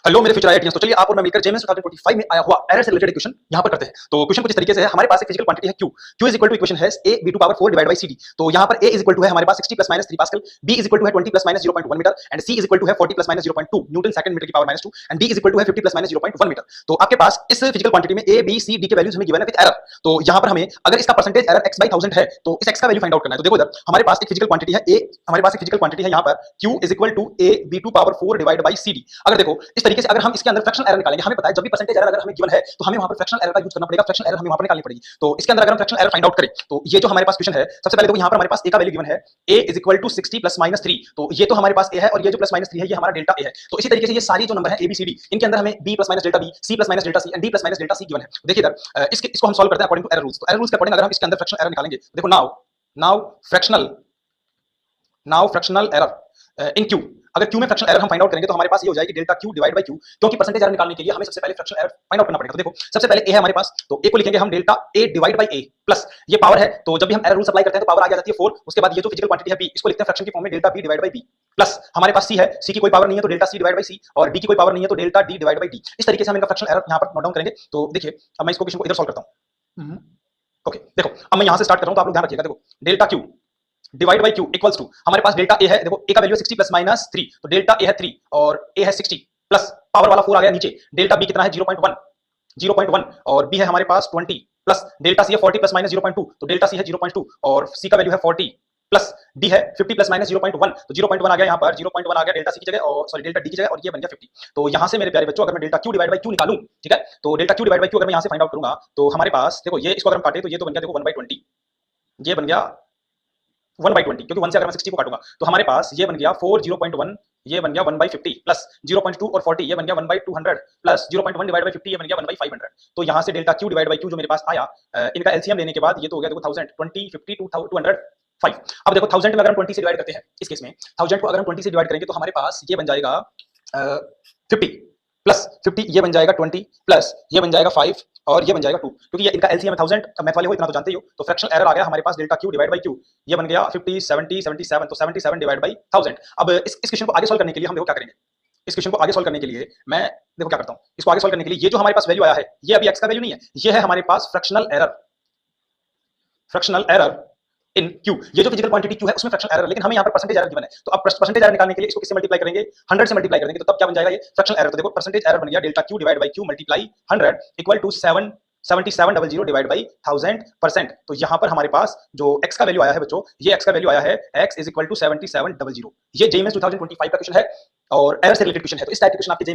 Hello मेरे future IITians. तो चलिए आप और मैं मिलकर जेएमएस 2025 में आया हुआ एरर से रिलेटेड क्वेश्चन यहां पर करते हैं। तो क्वेश्चन कुछ इस तरीके से है। हमारे पास एक फिजिकल क्वांटिटी है q is equal to equation है a b to power 4 divide by cd। तो यहां पर a इज इक्वल टू है हमारे पास 60 plus minus 3 pascal, b is equal to है 20 plus minus 0.1 metre and c is equal to है 40 plus minus 0.2 newton second metre की power minus 2 and d is equal to है 50 plus minus 0.1 metre. तो आपके पास इस फिजिकल क्वांटिटी में a b c d के values हमें गिवन है विद एरर। तो यहां पर हमें अगर इसका परसेंटेज एरर x by 1000 है तो इस x का वैल्यू फाइंड आउट करना है। तो देखो इधर हमारे पास एक फिजिकल क्वांटिटी है a, हमारे पास एक फिजिकल क्वांटिटी है यहां पर q is equal to a b to power 4 divide by cd। अगर देखो इस तरीके से अगर हम इसके अंदर फ्रैक्शनल एरर निकालेंगे, हमें पता है जब भी परसेंटेज एरर अगर हमें गिवन है तो हमें वहां पर फ्रैक्शनल एरर का यूज करना पड़ेगा, फ्रैक्शनल एरर हमें वहां पर निकालनी पड़ेगी। तो इसके अंदर अगर हम फ्रैक्शनल एरर फाइंड आउट करें तो ये जो हमारे पास क्वेश्चन है, सबसे पहले देखो यहां पर हमारे पास a का वैल्यू गिवन है a is equal to 60 plus minus 3। तो ये तो हमारे पास a है और ये जो प्लस माइनस 3 है ये हमारा डेल्टा a है। तो इसी तरीके से ये सारी जो नंबर है a b c d इनके अंदर हमें b plus minus delta b, c plus minus delta c and d plus minus delta c given है। देखिए इधर इसको हम सॉल्व करते हैं अकॉर्डिंग टू एरर रूल्स। तो एरर रूल्स के अकॉर्डिंग अगर हम इसके अंदर फ्रैक्शनल एरर निकालेंगे, देखो now fractional error in q। अगर q में फ्रैक्शनल एरर हम फाइंड आउट करेंगे तो हमारे पास ये हो जाएगी delta q divide by q, क्योंकि परसेंटेज एरर निकालने के लिए हमें सबसे पहले फ्रैक्शनल एरर फाइंड आउट करना पड़ेगा। तो देखो सबसे पहले a है हमारे पास, तो a को लिखेंगे हम delta a divide by a plus ये पावर है, तो जब भी हम एरर रूल अप्लाई करते हैं तो पावर आ जाती है 4। उसके बाद ये जो फिजिकल क्वांटिटी है b, इसको लिखते हैं फ्रैक्शन की फॉर्म में delta b divide by b plus हमारे पास c है, c की कोई पावर नहीं है तो delta c divide by c और d की कोई पावर नहीं है तो delta d divide by d। इस तरीके से हम इनका फ्रैक्शनल एरर यहां पर नोट डाउन करेंगे। तो देखिए अब मैं इसको क्वेश्चन को इधर सॉल्व करता हूं। ओके देखो अब मैं यहां से स्टार्ट कर रहा हूं, तो आप लोग ध्यान रखिएगा। देखो delta q divide by q equals to हमारे पास डेल्टा a है, देखो a का वैल्यू है 60 प्लस माइनस 3, तो डेल्टा a है 3 और a है 60 प्लस पावर वाला 4 आ गया नीचे, डेल्टा b कितना है 0.1 और b है हमारे पास 20 प्लस डेल्टा c है 40 प्लस माइनस 0.2, तो डेल्टा c है 0.2 और c का वैल्यू है 40 प्लस d है 50 प्लस माइनस 0.1, तो 0.1 आ गया, यहाँ पर 0.1 आ गया डेल्टा c की जगह और सॉरी डेल्टा d की जगह और ये बन गया 50। तो यहाँ से मेरे प्यारे बच्चों अगर मैं delta q divide by q निकालूं, ठीक है, तो delta q divide by q अगर मैं यहाँ से फाइंड आउट करूंगा तो हमारे पास देखो ये इसको अगर हम काटे तो ये तो बन गया देखो 1/20, ये बन गया 1/20, क्योंकि 1 से अगर मैं 60 को काटूंगा तो हमारे पास ये बन गया 4 0.1, ये बन गया 1/50 प्लस 0.2 और 40 ये बन गया 1/200 प्लस 0.1 डिवाइड बाय 50 ये बन गया 1/500। तो यहां से delta q divide by q जो मेरे पास आया, इनका एलसीएम लेने के बाद ये तो हो गया देखो 1000 20 50 200 अब देखो 1000 में अगर हम 20 से डिवाइड करते हैं, इस केस में 1000 को अगर हम 20 से डिवाइड करेंगे तो हमारे पास ये बन जाएगा 50 प्लस 50 ये बन जाएगा 20 प्लस ये बन जाएगा 5 और ये बन जाएगा 2, क्योंकि ये इनका एलसीएम है 1000। मैथ वाले हो इतना तो जानते ही हो। तो फ्रैक्शनल एरर आ गया हमारे पास delta q divide by q, ये बन गया 50 70 77, तो 77 डिवाइड बाय 1000। अब इस क्वेश्चन को आगे सॉल्व करने के लिए हम देखो क्या करेंगे। इस क्वेश्चन को आगे सॉल्व करने के लिए मैं देखो क्या करता हूं, इसको आगे सॉल्व करने के लिए ये जो हमारे पास वैल्यू आया है ये अभी x का वैल्यू नहीं है, ये है हमारे पास फ्रैक्शनल एरर इन q। ये जो फिजिकल क्वांटिटी q है उसमें फ्रैक्शनल एरर, लेकिन हमें यहाँ पर परसेंटेज एरर गिवन है। तो अब परसेंटेज एरर निकालने के लिए इसको किससे मल्टीप्लाई करेंगे, 100 से मल्टीप्लाई करेंगे, तो तब क्या बन जाएगा ये फ्रैक्शनल एरर। तो देखो परसेंटेज एरर बन गया delta q divide by q multiply 100 equal to 7700 divide by 1000%। तो यहाँ पर हमारे पास जो x का वैल्यू आया है बच्चों, ये x का वैल्यू आया है x इज इक्वल टू 7700। ये जेईएमएस 2025 का क्वेश्चन है और एरर से रिलेटेड क्वेश्चन है। तो इस टाइप के क्वेश्चन आपके